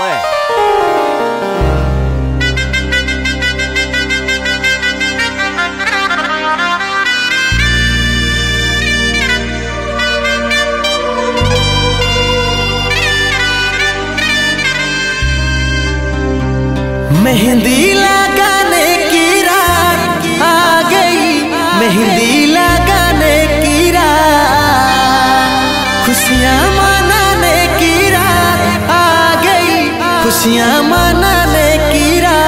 play. Mehndi लगाने की रात आ गई, मेहंदी लगाने की रात, खुशियाँ मनाने की रात आ गई, खुशियाँ मनाने की रात।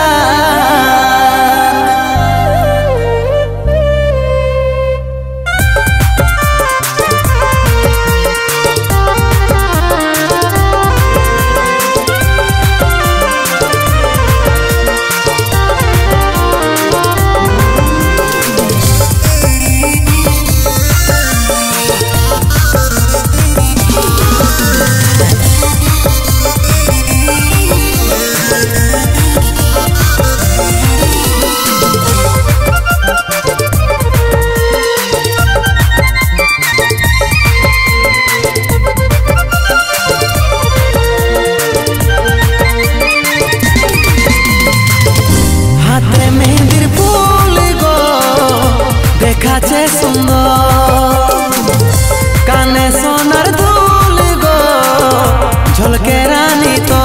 দেখাছে সুন্দর কানে সোনার দুল গো ঝলকে রানী তো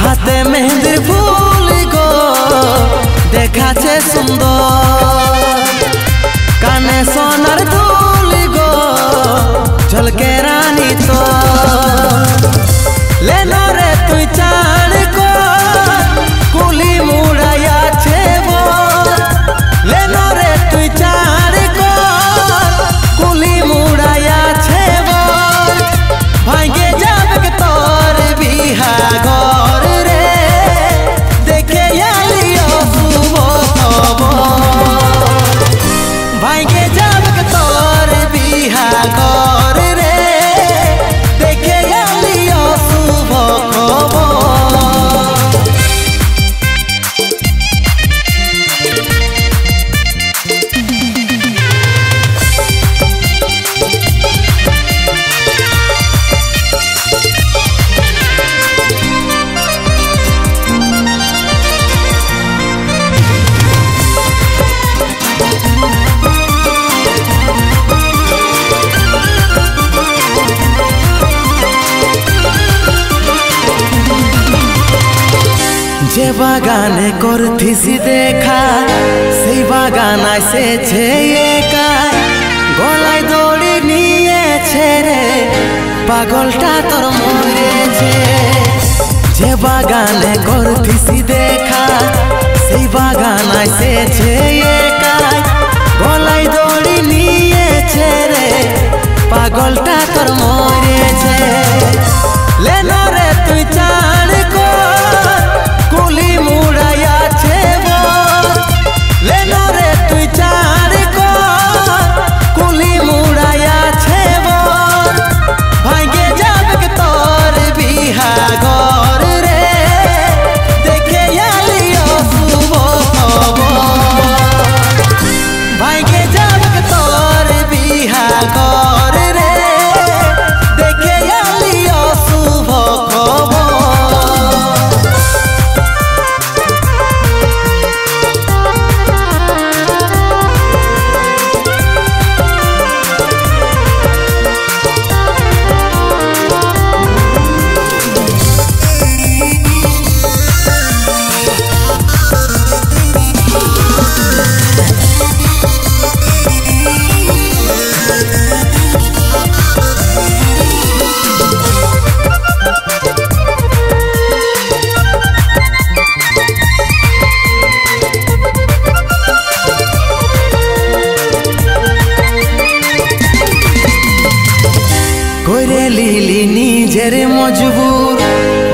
হাতে মেহেন্দির ফুল গো দেখাছে সুন্দর কানে সোনার দুল গো ঝলকে রানী তো लेना रे तु चाण को कुली मुड़ाया छे वो लेना रे तु चाण को कुली मुड़ाया छे वो भांगे जाब के तोर बिहा घर रे देखे आलियो सुबो खबर भांगे जाब के तोर बिहा घर रे देखे आलियो যে বাগানে করথিসি দেখা সেই বাগান এসেছে একা গলায় দড়ি নিয়েছে রে পাগলটা তোর মরেছে যে বাগানে করথিসি দেখা সেই বাগান এসেছে একা গলায় দড়ি নিয়েছে রে পাগলটা তোর মরেছে লেনা রে তুই চাণ কো कुली मुड़ाया छे वो लेना रे तु चार को कुली मुड़ाया छे वो भांगे जाब के तोर बिहा घर रे देखे आलियो सुबो खबर भांगे जाब के तोर बिहा घर रे देखे आलियो सुबो खबर। করে লিলি নিজের মজবুর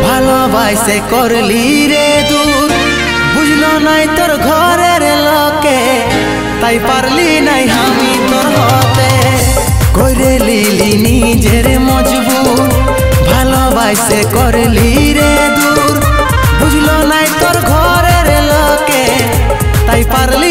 ভালোবাসে করলি রে দূর বুঝলো নাই তোর ঘরের লোকে তাই পারলি নাই আমি তোর হতে করে লিলি নিজের মজবুর ভালোবাসে করলি রে দূর বুঝলো নাই তোর ঘরের লোকে তাই পারলি